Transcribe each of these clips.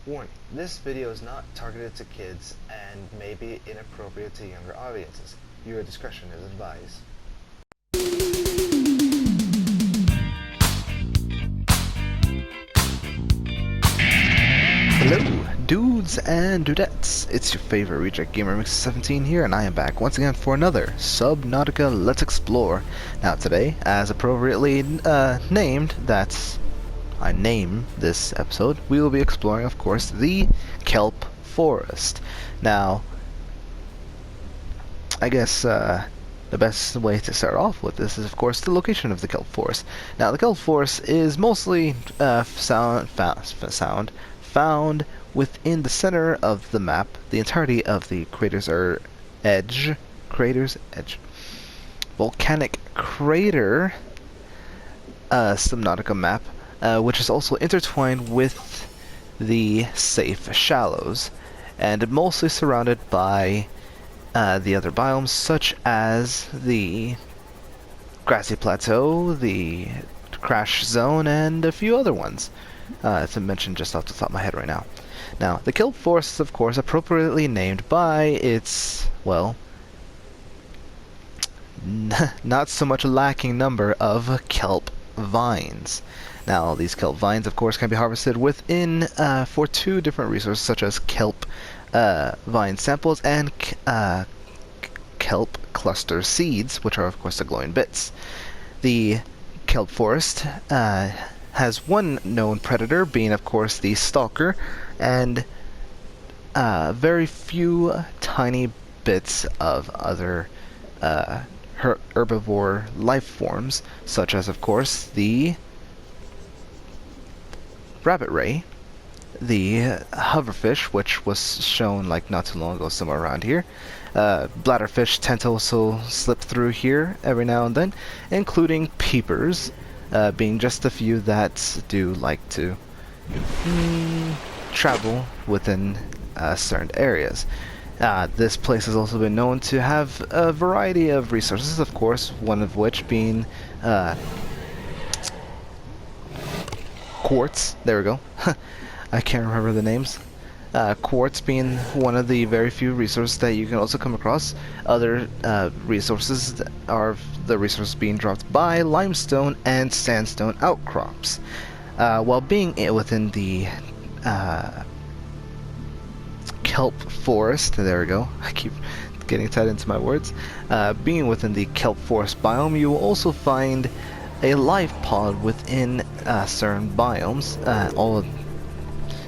Warning, this video is not targeted to kids and may be inappropriate to younger audiences. Your discretion is advised. Hello, dudes and dudettes. It's your favorite reject gamer Mix17 here, and I am back once again for another Subnautica Let's Explore. Now today, as appropriately named, I name this episode, we will be exploring, of course, the Kelp Forest. Now, I guess the best way to start off with this is, of course, the location of the Kelp Forest. Now, the Kelp Forest is mostly found within the center of the map. The entirety of the crater's edge, volcanic crater Subnautica map, which is also intertwined with the safe shallows, and mostly surrounded by the other biomes, such as the grassy plateau, the crash zone, and a few other ones to mention just off the top of my head right now. Now, the Kelp Forest is, of course, appropriately named by its, well, not so much lacking number of kelp vines. Now, these kelp vines, of course, can be harvested within for two different resources, such as kelp vine samples and kelp cluster seeds, which are, of course, the glowing bits. The kelp forest has one known predator, being, of course, the stalker, and very few tiny bits of other herbivore life forms, such as, of course, the rabbit ray, the hoverfish, which was shown like not too long ago somewhere around here. Bladderfish tend to also slip through here every now and then, including peepers, being just a few that do like to travel within certain areas. This place has also been known to have a variety of resources, of course, one of which being quartz. There we go. I can't remember the names. Quartz being one of the very few resources that you can also come across. Other resources are the resources being dropped by limestone and sandstone outcrops. While being within the Kelp Forest, there we go, I keep getting tied into my words, being within the Kelp Forest biome, you will also find a life pod within certain biomes.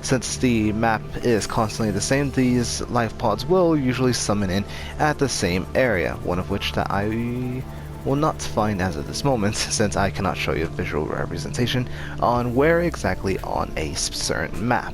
Since the map is constantly the same, these life pods will usually summon in at the same area, one of which that I will not find as of this moment, since I cannot show you a visual representation on where exactly on a certain map.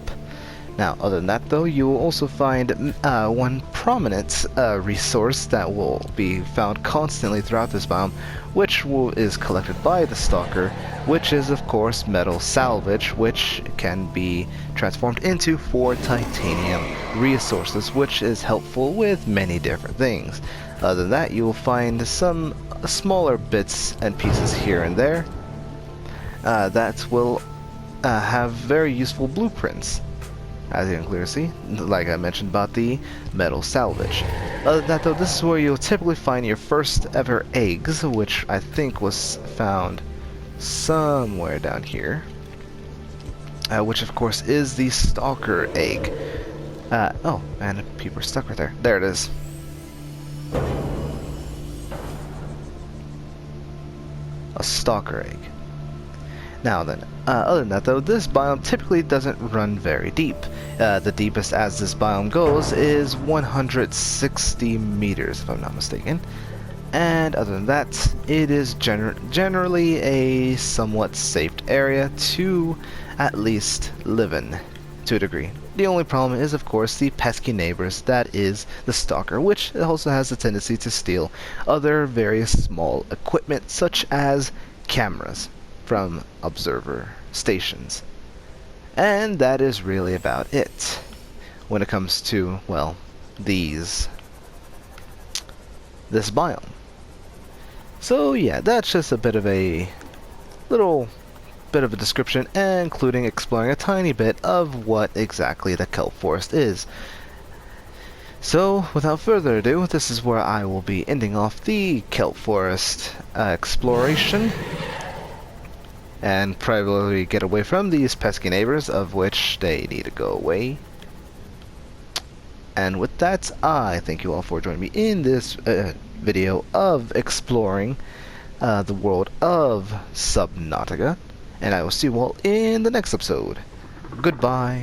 Now, other than that, though, you will also find one prominent resource that will be found constantly throughout this biome, which is collected by the stalker, which is, of course, metal salvage, which can be transformed into 4 titanium resources, which is helpful with many different things. Other than that, you will find some smaller bits and pieces here and there that will have very useful blueprints, as you can clearly see, like I mentioned about the metal salvage. Other than that, though, this is where you'll typically find your first ever eggs, which I think was found somewhere down here, which of course is the stalker egg. Oh, and a peeper stuck right there. There it is. A stalker egg. Now then, other than that, though, this biome typically doesn't run very deep. The deepest as this biome goes is 160 meters, if I'm not mistaken. And other than that, it is generally a somewhat safe area to at least live in, to a degree. The only problem is, of course, the pesky neighbors, that is the stalker, which also has a tendency to steal other various small equipment, such as cameras from observer stations. And that is really about it when it comes to, well, this biome. So yeah, that's just a bit of a little bit of a description, including exploring a tiny bit of what exactly the kelp forest is. So, without further ado, this is where I will be ending off the kelp forest exploration, and probably get away from these pesky neighbors, of which they need to go away. And with that, I thank you all for joining me in this video of exploring the world of Subnautica, and I will see you all in the next episode. Goodbye.